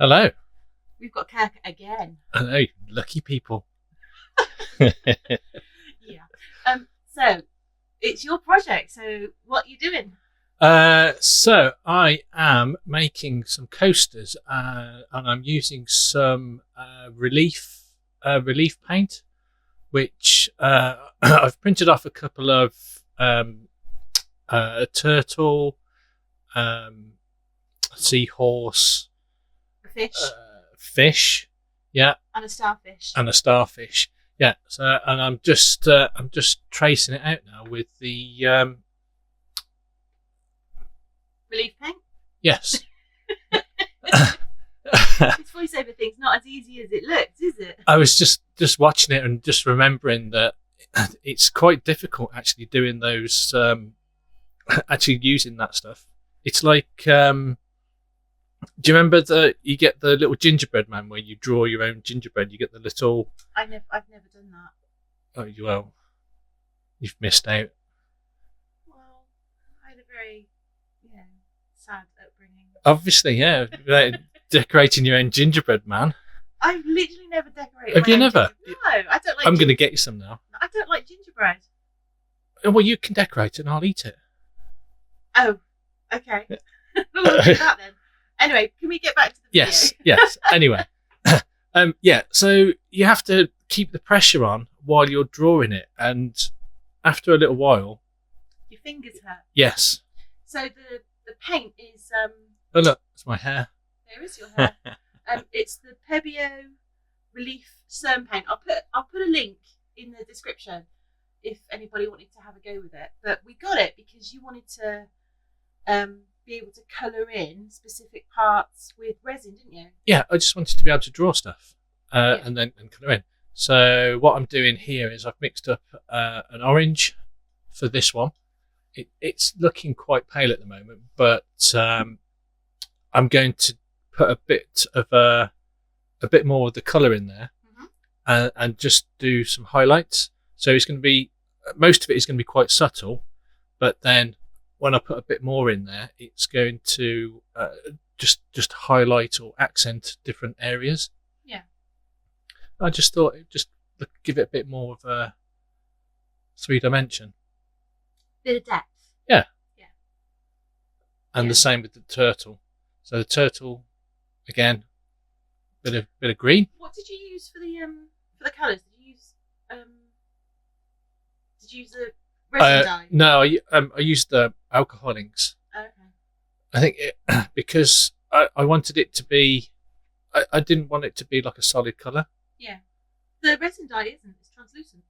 Hello. We've got Kirk again. Hello, lucky people. Yeah. So it's your project. So what are you doing? So I am making some coasters, and I'm using some relief paint, which I've printed off a couple of a turtle, seahorse, A fish fish, yeah, and a starfish. and a starfish, yeah. So and I'm just tracing it out now with the Relief paint. yes. This voiceover thing's not as easy as it looks, is it? I was just watching it and just remembering that it's quite difficult actually doing those, actually using that stuff. It's like, do you remember you get the little gingerbread man where you draw your own gingerbread? You get the little. I've never done that. Oh, well, you've missed out. Well, I had a very, sad upbringing. Obviously, yeah, like decorating your own gingerbread man. I've literally never decorated. Have you never? No, I don't like. I'm going to get you some now. I don't like gingerbread. Well, you can decorate it and I'll eat it. Oh, okay. We'll do that then. Anyway, can we get back to the video? Yes. Anyway, yeah. So you have to keep the pressure on while you're drawing it, and after a little while, Your fingers hurt. yes. So the paint is Oh look, it's my hair. there is your hair. It's the Pebeo Relief Cern paint. I'll put a link in the description if anybody wanted to have a go with it. But we got it because you wanted to be able to colour in specific parts with resin, didn't you? Yeah, I just wanted to be able to draw stuff and colour in. So what I'm doing here is I've mixed up an orange for this one. It's looking quite pale at the moment, but I'm going to put a bit more of the colour in there, and just do some highlights. So it's going to be, most of it is going to be quite subtle, but then when I put a bit more in there, it's going to just highlight or accent different areas. Yeah. I just thought it just give it a bit more of a 3-dimension. Bit of depth. Yeah. Yeah. And the same with the turtle. So the turtle, again, bit of green. What did you use for the colours? Did you use the resin dye? No, I used the alcohol inks. Okay. I think because I wanted it to be, I didn't want it to be like a solid colour. Yeah. The resin dye isn't. It's translucent.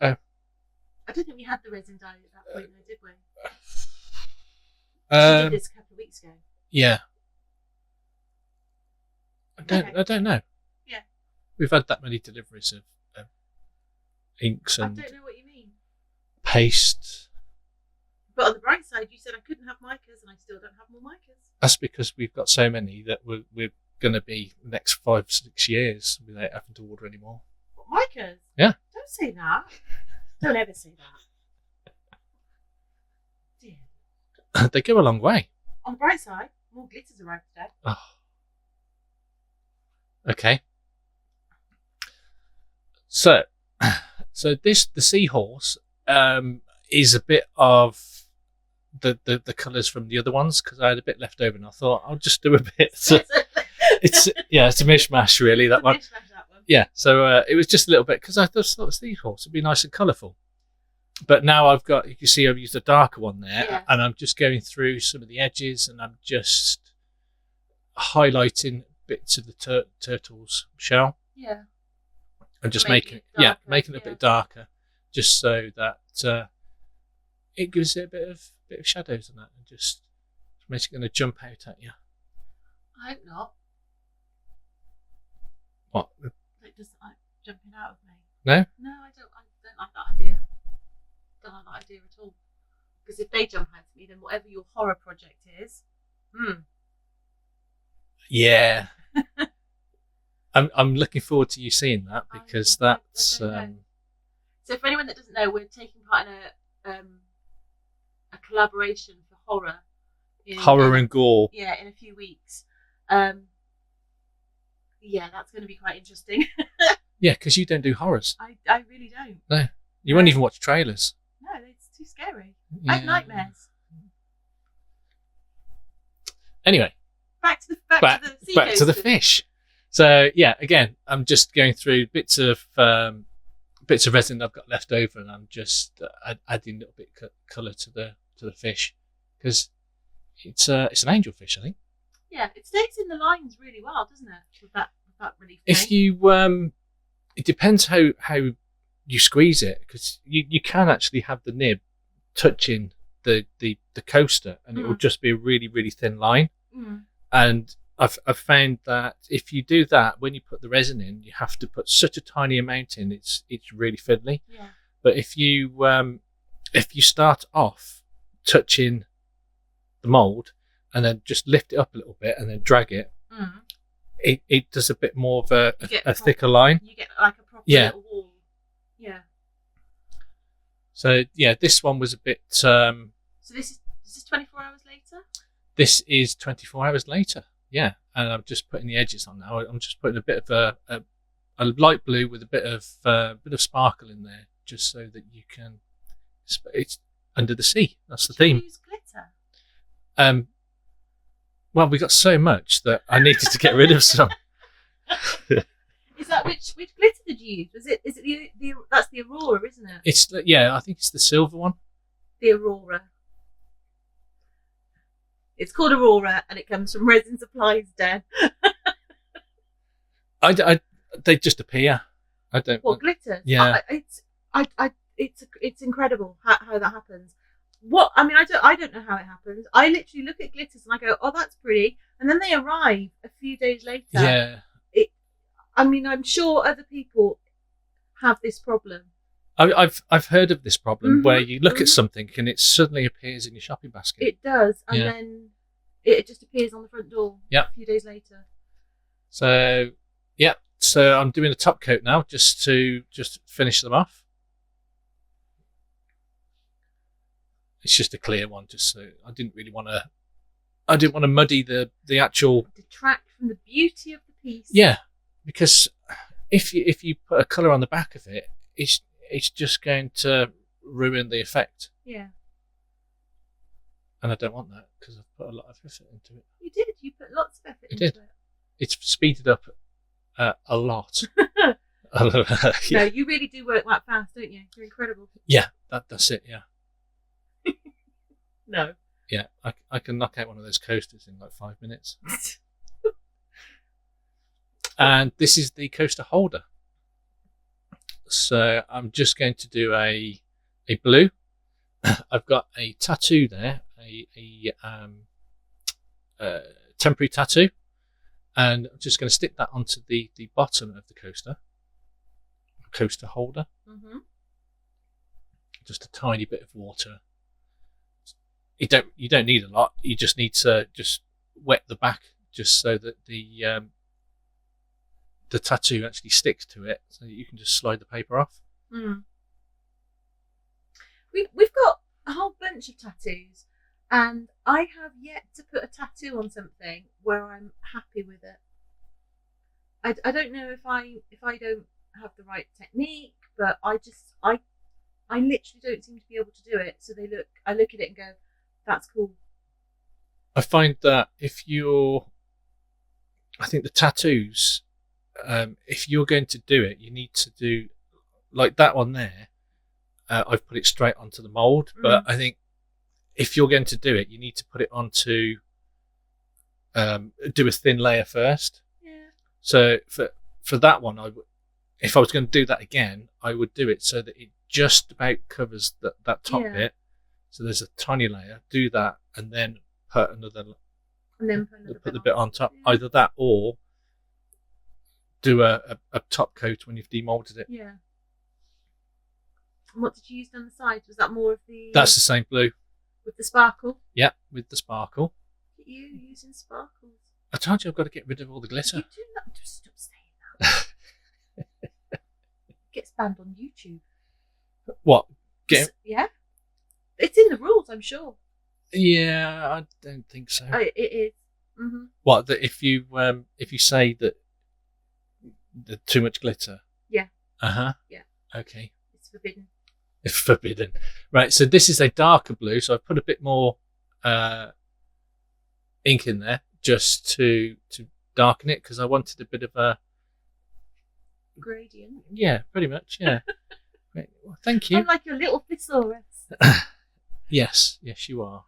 Oh. I don't think we had the resin dye at that point, though, did we? We did this a couple of weeks ago. Yeah. I don't know. Yeah. We've had that many deliveries of inks and I don't know what you mean. paste. But on the bright side, you said I couldn't have micas, and I still don't have more micas. That's because we've got so many that we're going to be the next 5-6 years without having to order any more. What, micas? Yeah. Don't say that. Don't ever say that. Dear. They go a long way. On the bright side, more glitters arrived today. Oh. Okay. So the seahorse is a bit of the colours from the other ones because I had a bit left over and I thought I'll just do a bit. So it's a mishmash really, that one. Yeah, so it was just a little bit because I just thought the seahorse would be nice and colourful. But now I've got, you can see I've used a darker one there, and I'm just going through some of the edges and I'm just highlighting bits of the turtle's shell. Yeah. And just making it a bit darker, just so that it gives it a bit of shadows on that, and just makes it going to jump out at you. I hope not. What? It doesn't like jumping out of me. No? No, I don't like that idea. Don't like that idea at all. Because if they jump out at me, then whatever your horror project is, Yeah. I'm looking forward to you seeing that because that's. So for anyone that doesn't know, we're taking part in a collaboration for horror. Horror and gore. Yeah, in a few weeks. Yeah, that's going to be quite interesting. Yeah, because you don't do horrors. I really don't. No, you won't even watch trailers. No, it's too scary. Yeah. I have nightmares. Anyway, back to the sea back to the coasters. fish. So yeah, again, I'm just going through bits of resin I've got left over, and I'm just adding a little bit of colour to the fish, because it's an angelfish, I think. Yeah, it stays in the lines really well, doesn't it? With that relief If paint. you it depends how you squeeze it, because you can actually have the nib touching the coaster, and it will just be a really, really thin line. And I've found that if you do that, when you put the resin in, you have to put such a tiny amount in, it's really fiddly. Yeah. But if you start off touching the mould and then just lift it up a little bit and then drag it, it does a bit more of a thicker line. You get like a proper little wall. Yeah. So yeah, this one was a bit. So this is 24 hours later. This is 24 hours later. Yeah, and I'm just putting the edges on now. I'm just putting a bit of a light blue with a bit of sparkle in there, just so that you can. It's under the sea. That's the theme. Use glitter. Well, we got so much that I needed to get rid of some. Is that which glitter did you use? Is it the that's the Aurora, isn't it? I think it's the silver one. The Aurora. It's called Aurora, and it comes from Resin Supplies, Dan. They just appear. I don't. What glitter? Yeah. It's incredible how that happens. I don't know how it happens. I literally look at glitters and I go, oh, that's pretty, and then they arrive a few days later. Yeah. I'm sure other people have this problem. I've heard of this problem where you look at something and it suddenly appears in your shopping basket. It does, and then it just appears on the front door. Yeah. A few days later. So so I'm doing a top coat now, just to finish them off. It's just a clear one, just so I didn't want to muddy the actual. Detract from the beauty of the piece. Yeah, because if you put a colour on the back of it, it's just going to ruin the effect. Yeah. And I don't want that, because I've put a lot of effort into it. You did. You put lots of effort into it. It's speeded up a lot. No, you really do work that fast, don't you? You're incredible. Yeah, that's it. Yeah. No. Yeah, I can knock out one of those coasters in like 5 minutes. And this is the coaster holder. So I'm just going to do a blue. I've got a tattoo there, a temporary tattoo, and I'm just going to stick that onto the bottom of the coaster holder. Just a tiny bit of water. You don't need a lot. You just need to just wet the back, just so that the tattoo actually sticks to it, so that you can just slide the paper off. We've got a whole bunch of tattoos, and I have yet to put a tattoo on something where I'm happy with it. I don't know if I don't have the right technique, but I literally don't seem to be able to do it. So I look at it and go, that's cool. I find that I think the tattoos, if you're going to do it, you need to do like that one there. I've put it straight onto the mould, but I think if you're going to do it, you need to put it onto, do a thin layer first. Yeah. So for that one, if I was going to do that again, I would do it so that it just about covers that top bit. So there's a tiny layer. Do that, and then put another. And then put the bit on top. Yeah. Either that or do a top coat when you've demolded it. Yeah. And what did you use on the side? Was that more of the... That's the same blue. With the sparkle? Yeah, with the sparkle. Look at you using sparkles. I told you I've got to get rid of all the glitter. You do not. Just stop saying that. It gets banned on YouTube. What? Yeah. It's in the rules, I'm sure. Yeah, I don't think so. Oh, it is. Mm-hmm. What? That if you say that Too much glitter. Yeah. Yeah. Okay. It's forbidden. It's forbidden. Right. So this is a darker blue. So I put a bit more ink in there just to darken it because I wanted a bit of a gradient. Yeah, pretty much. Yeah. Great. Well, thank you. I'm like your little thesaurus. Yes, you are.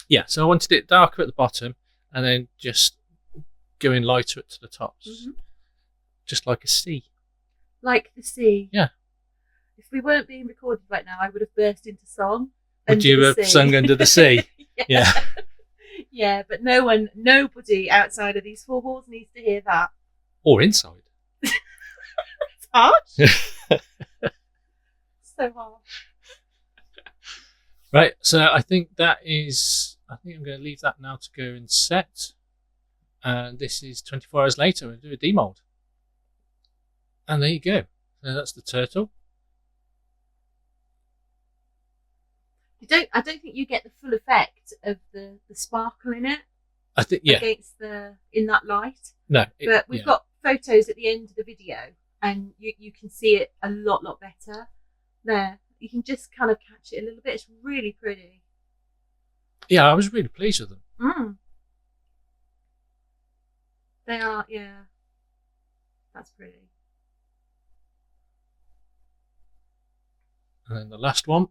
Yeah, so I wanted it darker at the bottom and then just going lighter to the tops. Just like a sea. Like the sea. Yeah. If we weren't being recorded right now, I would have burst into song. Would you have sung Under the Sea? Yeah. Yeah, but nobody outside of these four walls needs to hear that. Or inside. It's harsh. So harsh. Right, so I think I'm going to leave that now to go and set. And this is 24 hours later. We'll do a demold. And there you go. So that's the turtle. I don't think you get the full effect of the sparkle in it. I think against in that light. No, but we've got photos at the end of the video, and you can see it a lot better. There, you can just kind of catch it a little bit. It's really pretty. Yeah, I was really pleased with them. They are, yeah. That's pretty. And then the last one,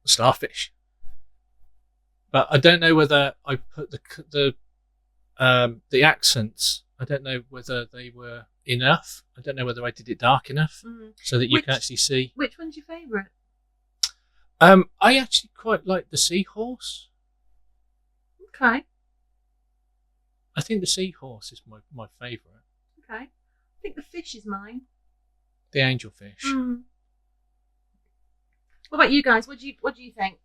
starfish. But I don't know whether I put the accents. I don't know whether they were enough. I don't know whether I did it dark enough so that you can actually see. Which one's your favourite? I actually quite like the seahorse. Okay. I think the seahorse is my favourite. Okay. I think the fish is mine. The angelfish. What about you guys? What do you think?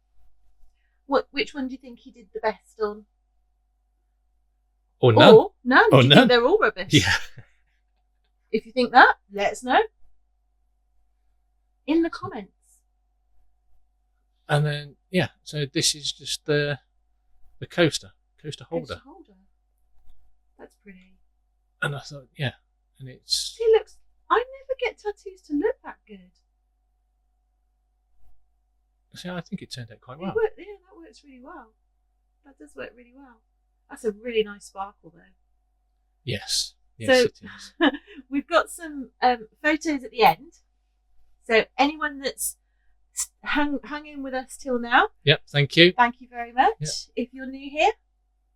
Which one do you think he did the best on? Or none? Or none? Or do you none? think they're all rubbish? Yeah. If you think that, let us know in the comments. And then so this is just the coaster holder. Coaster holder. That's pretty. And I thought, and it's. It looks. I never get tattoos to look that good. See, I think it turned out quite well. That works really well. That does work really well. That's a really nice sparkle, though. Yes, so, it is. We've got some photos at the end. So anyone that's hung in with us till now. Yep, thank you. Thank you very much. Yep. If you're new here,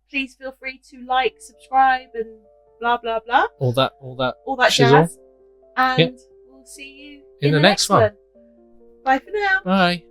please feel free to like, subscribe, and blah blah blah. All that jazz. And we'll see you in the next one. Bye for now. Bye.